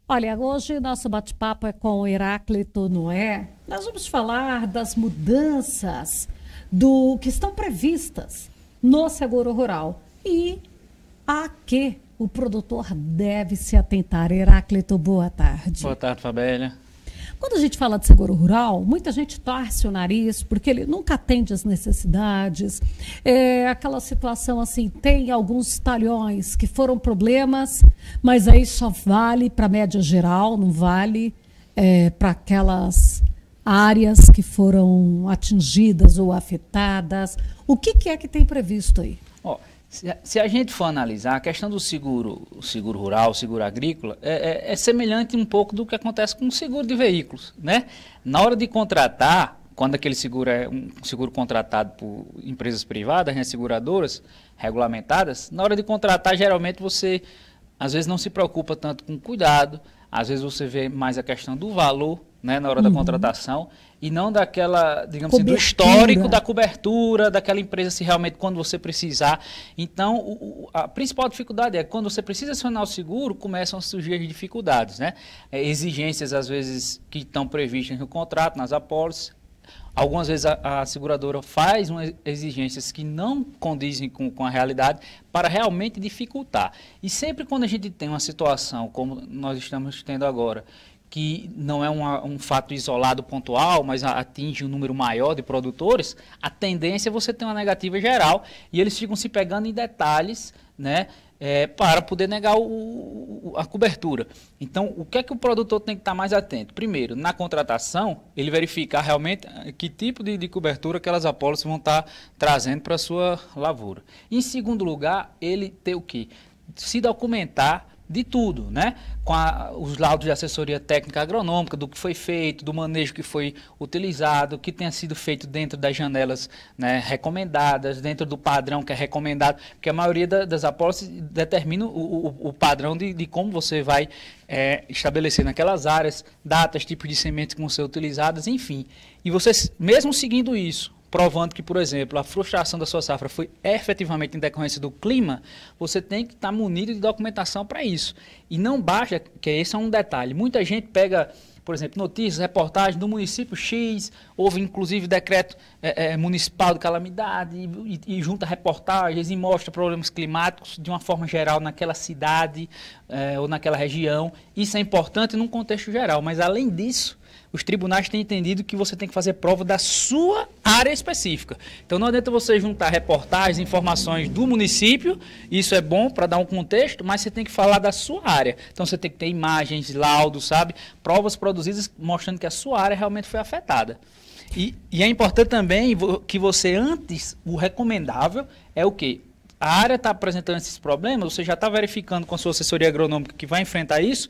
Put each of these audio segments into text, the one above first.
Olha, hoje nosso bate-papo é com o Heráclito Noé. Nós vamos falar das mudanças do que estão previstas no seguro rural e a que o produtor deve se atentar. Heráclito, boa tarde. Boa tarde, Fabélia. Quando a gente fala de seguro rural, muita gente torce o nariz porque ele nunca atende às necessidades. É aquela situação assim, tem alguns talhões que foram problemas, mas aí só vale para a média geral, não vale para aquelas áreas que foram atingidas ou afetadas. O que é que tem previsto aí? Se a gente for analisar, a questão do seguro rural, seguro agrícola, é semelhante um pouco do que acontece com o seguro de veículos, né? Na hora de contratar, quando aquele seguro é um seguro contratado por empresas privadas, né, seguradoras regulamentadas, na hora de contratar, geralmente você, às vezes, não se preocupa tanto com cuidado, às vezes você vê mais a questão do valor, né, na hora da contratação, e não daquela, digamos assim, do histórico da cobertura, daquela empresa, se realmente quando você precisar. Então, a principal dificuldade é que quando você precisa acionar o seguro, começam a surgir as dificuldades, né? Exigências, às vezes, que estão previstas no contrato, nas apólices. Algumas vezes a seguradora faz umas exigências que não condizem com a realidade para realmente dificultar. E sempre quando a gente tem uma situação como nós estamos tendo agora, que não é um fato isolado pontual, mas atinge um número maior de produtores, a tendência é você ter uma negativa geral e eles ficam se pegando em detalhes, né, para poder negar a cobertura. Então, o que é que o produtor tem que estar mais atento? Primeiro, na contratação, ele verificar realmente que tipo de cobertura aquelas apólices vão estar trazendo para a sua lavoura. Em segundo lugar, ele ter o quê? Se documentar de tudo, né? Com os laudos de assessoria técnica agronômica, do que foi feito, do manejo que foi utilizado, que tenha sido feito dentro das janelas, né, recomendadas, dentro do padrão que é recomendado, porque a maioria das apólices determina o padrão de como você vai estabelecer naquelas áreas, datas, tipos de sementes que vão ser utilizadas, enfim. E você, mesmo seguindo isso, provando que, por exemplo, a frustração da sua safra foi efetivamente em decorrência do clima, você tem que estar munido de documentação para isso. E não basta, que esse é um detalhe, muita gente pega, por exemplo, notícias, reportagens do município X, houve inclusive decreto municipal de calamidade, e junta reportagens e mostra problemas climáticos de uma forma geral naquela cidade ou naquela região. Isso é importante num contexto geral, mas além disso, os tribunais têm entendido que você tem que fazer prova da sua área específica. Então não adianta você juntar reportagens, informações do município, isso é bom para dar um contexto, mas você tem que falar da sua área. Então você tem que ter imagens, laudos, sabe? Provas produzidas mostrando que a sua área realmente foi afetada. E é importante também que você antes, o recomendável é o quê? A área está apresentando esses problemas, você já está verificando com a sua assessoria agronômica que vai enfrentar isso,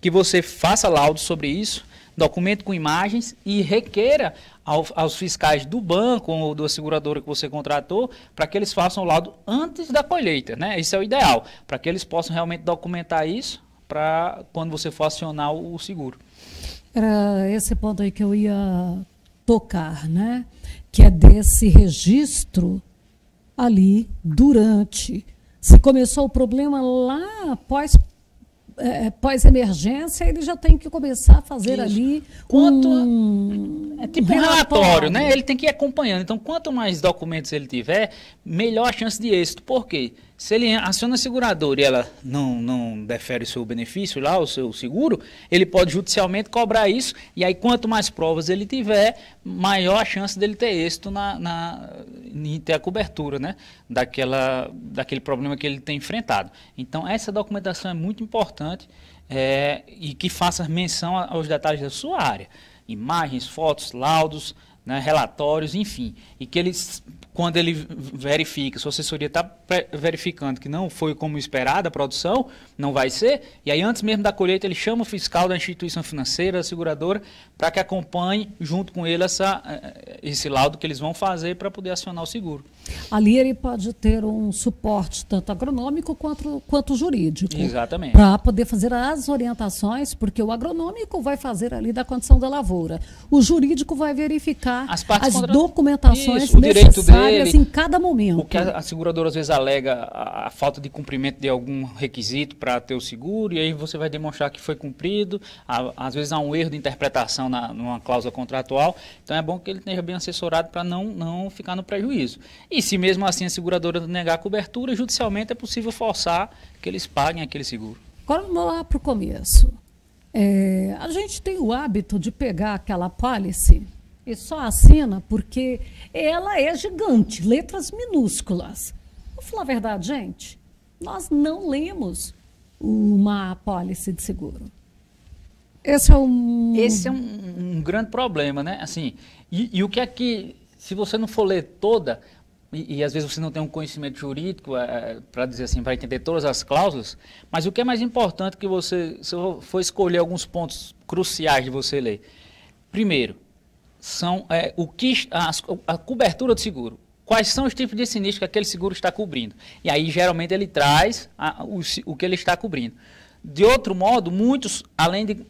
que você faça laudo sobre isso, documento com imagens e requeira aos fiscais do banco ou da seguradora que você contratou para que eles façam o laudo antes da colheita, né? Isso é o ideal, para que eles possam realmente documentar isso para quando você for acionar o seguro. Era esse ponto aí que eu ia tocar, né? Que é desse registro ali durante. Se começou o problema lá após pós-emergência, ele já tem que começar a fazer ali é tipo um relatório, né? Ele tem que ir acompanhando. Então, quanto mais documentos ele tiver, melhor a chance de êxito. Por quê? Se ele aciona a seguradora e ela não defere o seu benefício lá, o seu seguro, ele pode judicialmente cobrar isso, e aí quanto mais provas ele tiver, maior a chance dele ter êxito em ter a cobertura, né? Daquele problema que ele tem enfrentado. Então essa documentação é muito importante e que faça menção aos detalhes da sua área. Imagens, fotos, laudos, né, relatórios, enfim, e que eles, quando ele verifica, sua assessoria está verificando que não foi como esperado a produção, não vai ser, e aí antes mesmo da colheita ele chama o fiscal da instituição financeira, da seguradora, para que acompanhe junto com ele esse laudo que eles vão fazer para poder acionar o seguro. Ali ele pode ter um suporte tanto agronômico quanto jurídico. Exatamente. Para poder fazer as orientações, porque o agronômico vai fazer ali da condição da lavoura. O jurídico vai verificar as documentações necessárias necessárias em cada momento. O que a seguradora às vezes alega a falta de cumprimento de algum requisito para ter o seguro, e aí você vai demonstrar que foi cumprido. Às vezes há um erro de interpretação numa cláusula contratual, então é bom que ele esteja bem assessorado para não ficar no prejuízo. E se mesmo assim a seguradora negar a cobertura, judicialmente é possível forçar que eles paguem aquele seguro. Agora vamos lá para o começo. A gente tem o hábito de pegar aquela pólice e só assina porque ela é gigante, letras minúsculas. Vou falar a verdade, gente, nós não lemos uma apólice de seguro. Esse é um grande problema, né? Assim, e o que é que, se você não for ler toda, e às vezes você não tem um conhecimento jurídico para dizer assim, para entender todas as cláusulas, mas o que é mais importante que você, se eu for escolher alguns pontos cruciais de você ler, primeiro, são a cobertura do seguro. Quais são os tipos de sinistro que aquele seguro está cobrindo? E aí, geralmente, ele traz o que ele está cobrindo. De outro modo, muitos, além de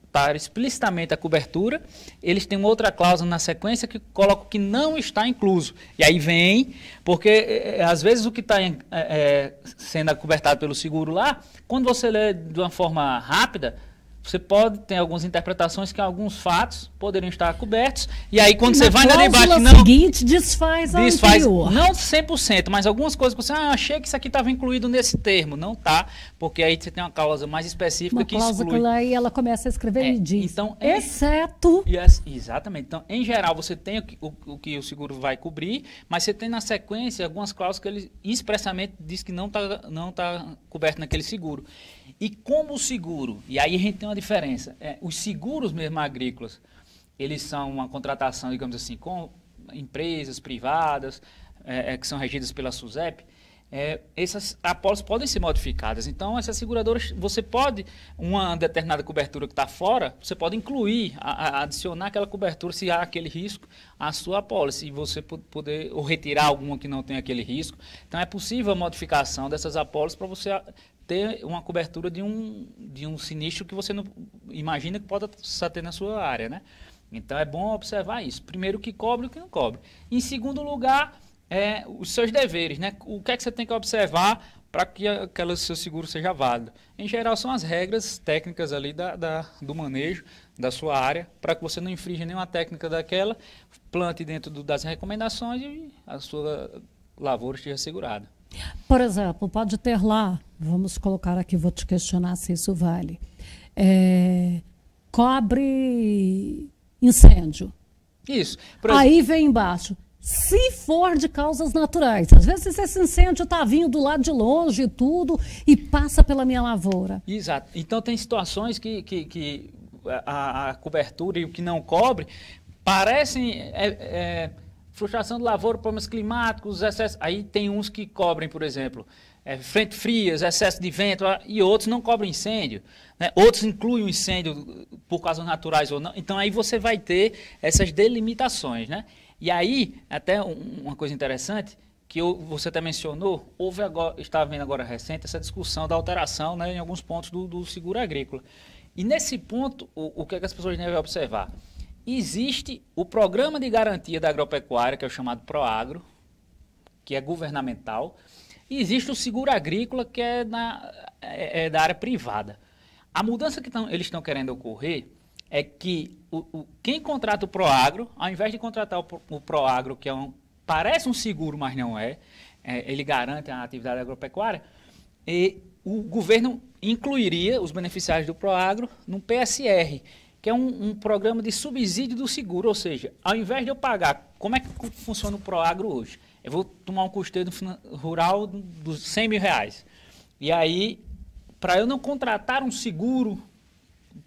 estar explicitamente a cobertura, eles têm outra cláusula na sequência que coloca que não está incluso. E aí vem, porque às vezes o que está sendo acobertado pelo seguro lá, quando você lê de uma forma rápida, você pode ter algumas interpretações que alguns fatos poderiam estar cobertos, e aí quando você vai na debate, não... seguinte, desfaz anterior. Não 100%, mas algumas coisas que você, achei que isso aqui estava incluído nesse termo. Não está, porque aí você tem uma cláusula mais específica que exclui. Uma cláusula lá e ela começa a escrever e diz, então, exceto... Exatamente. Então, em geral, você tem o que o seguro vai cobrir, mas você tem na sequência algumas cláusulas que ele expressamente diz que não tá coberto naquele seguro. E como o seguro, e aí a gente tem uma diferença, os seguros mesmo agrícolas, eles são uma contratação, digamos assim, com empresas privadas, que são regidas pela SUSEP, essas apólices podem ser modificadas. Então, essas seguradoras, você pode, uma determinada cobertura que está fora, você pode incluir, adicionar aquela cobertura, se há aquele risco, à sua apólice, e você poder, ou retirar alguma que não tem aquele risco. Então, é possível a modificação dessas apólices para você ter uma cobertura de um sinistro que você não imagina que possa ter na sua área, né? Então, é bom observar isso. Primeiro, o que cobre e o que não cobre. Em segundo lugar, os seus deveres, né? O que é que você tem que observar para que seu seguro seja válido? Em geral, são as regras técnicas ali do manejo da sua área, para que você não infrinja nenhuma técnica daquela, plante dentro das recomendações e a sua lavoura esteja assegurada. Por exemplo, pode ter lá, vamos colocar aqui, vou te questionar se isso vale, cobre incêndio. Isso. Aí vem embaixo, se for de causas naturais. Às vezes esse incêndio está vindo do lado de longe e tudo, e passa pela minha lavoura. Exato. Então tem situações que a cobertura e o que não cobre parecem... frustração de lavoura, problemas climáticos, excesso. Aí tem uns que cobrem, por exemplo, frente frias, excesso de vento, e outros não cobrem incêndio. Né? Outros incluem o incêndio por causas naturais ou não. Então aí você vai ter essas delimitações. Né? E aí, até uma coisa interessante, que você até mencionou, está havendo agora recente essa discussão da alteração, né, em alguns pontos do seguro agrícola. E nesse ponto, o que é que as pessoas devem observar? Existe o Programa de Garantia da Agropecuária, que é o chamado PROAGRO, que é governamental, e existe o seguro agrícola, que é da área privada. A mudança que eles estão querendo ocorrer é que quem contrata o PROAGRO, ao invés de contratar o PROAGRO, que parece um seguro, mas não ele garante a atividade agropecuária, e o governo incluiria os beneficiários do PROAGRO no PSR, que é um programa de subsídio do seguro, ou seja, ao invés de eu pagar, como é que funciona o PROAGRO hoje? Eu vou tomar um custeio rural dos R$100.000. E aí, para eu não contratar um seguro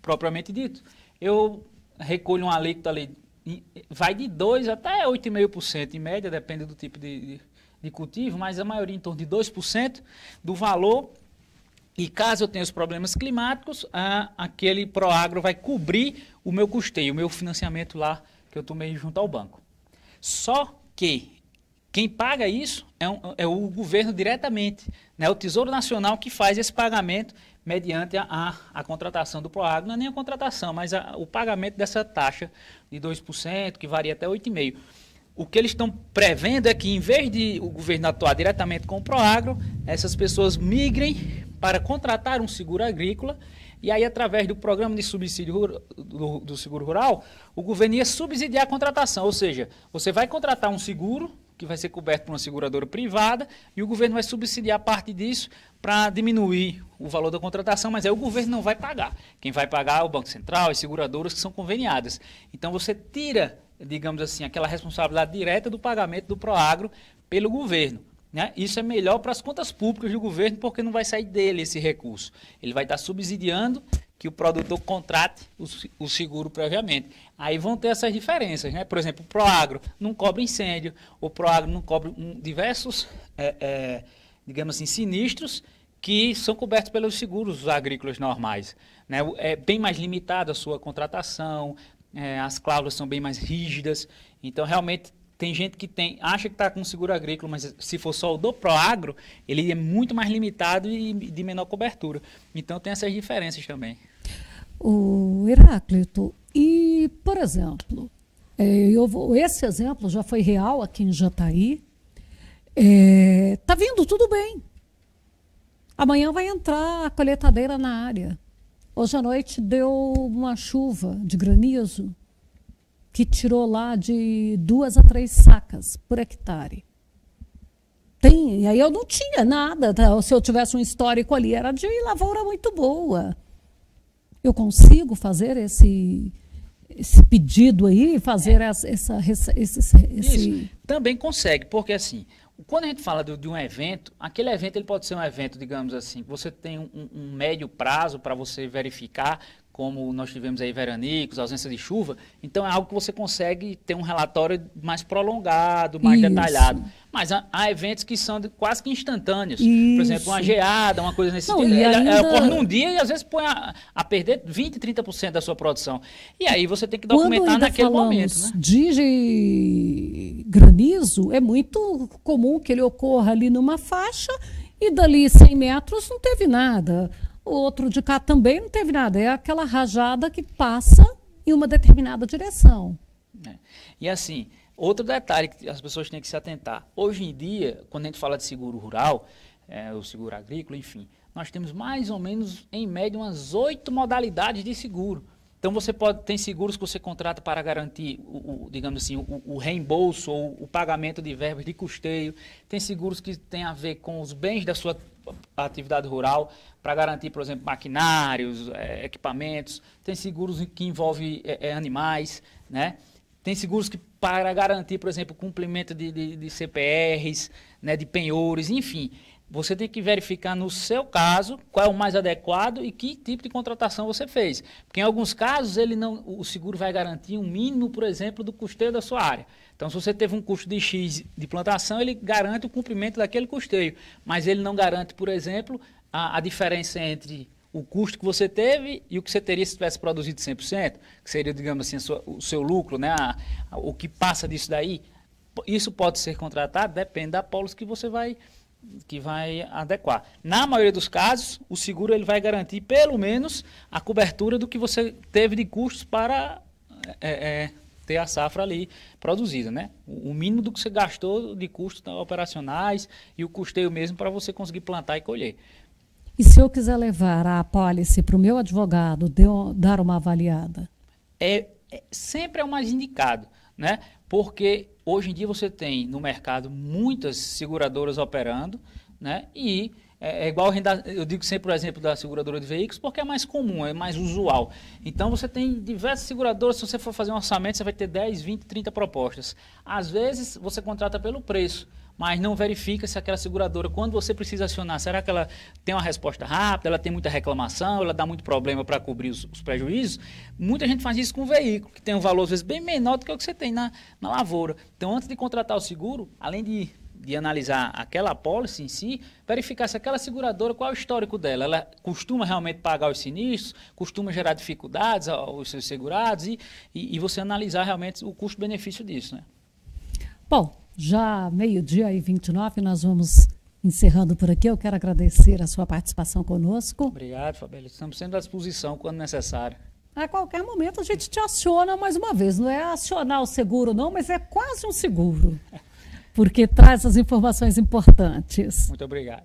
propriamente dito, eu recolho uma alíquota ali, vai de 2% até 8,5% em média, depende do tipo de cultivo, mas a maioria em torno de 2% do valor. E caso eu tenha os problemas climáticos, aquele PROAGRO vai cobrir o meu custeio, o meu financiamento lá que eu tomei junto ao banco. Só que quem paga isso é o governo diretamente, né? O Tesouro Nacional que faz esse pagamento mediante a contratação do PROAGRO. Não é nem a contratação, mas o pagamento dessa taxa de 2%, que varia até 8,5%. o que eles estão prevendo é que, em vez de o governo atuar diretamente com o Proagro, essas pessoas migrem para contratar um seguro agrícola, e aí, através do programa de subsídio do seguro rural, o governo ia subsidiar a contratação, ou seja, você vai contratar um seguro que vai ser coberto por uma seguradora privada e o governo vai subsidiar parte disso para diminuir o valor da contratação, mas aí o governo não vai pagar. Quem vai pagar é o Banco Central, as seguradoras que são conveniadas. Então, você tira, digamos assim, aquela responsabilidade direta do pagamento do Proagro pelo governo. Né? Isso é melhor para as contas públicas do governo, porque não vai sair dele esse recurso. Ele vai estar subsidiando que o produtor contrate o seguro previamente. Aí vão ter essas diferenças. Né? Por exemplo, o Proagro não cobre incêndio, o Proagro não cobre diversos, digamos assim, sinistros que são cobertos pelos seguros agrícolas normais. Né? É bem mais limitada a sua contratação, as cláusulas são bem mais rígidas, então realmente tem gente que acha que está com seguro agrícola, mas se for só o do Proagro, ele é muito mais limitado e de menor cobertura. Então tem essas diferenças também. O Heráclito, e, por exemplo, esse exemplo já foi real aqui em Jataí. Está vindo tudo bem. Amanhã vai entrar a colheitadeira na área. Hoje à noite deu uma chuva de granizo que tirou lá de 2 a 3 sacas por hectare. E aí eu não tinha nada, tá? Se eu tivesse um histórico ali, era de lavoura muito boa. Eu consigo fazer esse pedido aí, fazer Isso, também consegue, porque assim, quando a gente fala de um evento, aquele evento ele pode ser um evento, digamos assim, você tem um médio prazo para você verificar, como nós tivemos aí veranicos, ausência de chuva, então é algo que você consegue ter um relatório mais prolongado, mais detalhado. Mas há eventos que são quase que instantâneos. Por exemplo, uma geada, uma coisa nesse sentido. Ela ocorre num dia e às vezes põe a perder 20%, 30% da sua produção. E aí você tem que documentar naquele momento. Né? De granizo, é muito comum que ele ocorra ali numa faixa e dali 100 metros não teve nada. O outro de cá também não teve nada. É aquela rajada que passa em uma determinada direção. E assim, outro detalhe que as pessoas têm que se atentar. Hoje em dia, quando a gente fala de seguro rural, o seguro agrícola, enfim, nós temos mais ou menos, em média, umas 8 modalidades de seguro. Então, tem seguros que você contrata para garantir, digamos assim, o reembolso ou o pagamento de verbas de custeio. Tem seguros que têm a ver com os bens da sua atividade rural, para garantir, por exemplo, maquinários, equipamentos. Tem seguros que envolvem animais, né? Tem seguros que para garantir, por exemplo, o cumprimento de CPRs, né, de penhores, enfim. Você tem que verificar no seu caso qual é o mais adequado e que tipo de contratação você fez. Porque em alguns casos o seguro vai garantir um mínimo, por exemplo, do custeio da sua área. Então, se você teve um custo de X de plantação, ele garante o cumprimento daquele custeio. Mas ele não garante, por exemplo, a diferença entre o custo que você teve e o que você teria se tivesse produzido 100%, que seria, digamos assim, o seu lucro, né? O que passa disso daí. Isso pode ser contratado, depende da pólice que você vai adequar. Na maioria dos casos, o seguro ele vai garantir pelo menos a cobertura do que você teve de custos para ter a safra ali produzida, né? O mínimo do que você gastou de custos operacionais e o custeio mesmo para você conseguir plantar e colher. E se eu quiser levar a apólice para o meu advogado dar uma avaliada? Sempre é o mais indicado, né? Porque hoje em dia você tem no mercado muitas seguradoras operando, né? E é igual eu digo sempre, por exemplo, da seguradora de veículos, porque é mais comum, é mais usual. Então você tem diversas seguradoras, se você for fazer um orçamento, você vai ter 10, 20, 30 propostas. Às vezes você contrata pelo preço, mas não verifica se aquela seguradora, quando você precisa acionar, será que ela tem uma resposta rápida, ela tem muita reclamação, ela dá muito problema para cobrir os prejuízos? Muita gente faz isso com o veículo, que tem um valor às vezes bem menor do que o que você tem na lavoura. Então, antes de contratar o seguro, além de analisar aquela apólice em si, verificar se aquela seguradora, qual é o histórico dela. Ela costuma realmente pagar os sinistros, costuma gerar dificuldades aos seus segurados e você analisar realmente o custo-benefício disso, né? Bom, já 12h29, nós vamos encerrando por aqui. Eu quero agradecer a sua participação conosco. Obrigado, Fabíola. Estamos sempre à disposição quando necessário. A qualquer momento a gente te aciona mais uma vez. Não é acionar o seguro, não, mas é quase um seguro. Porque traz as informações importantes. Muito obrigado.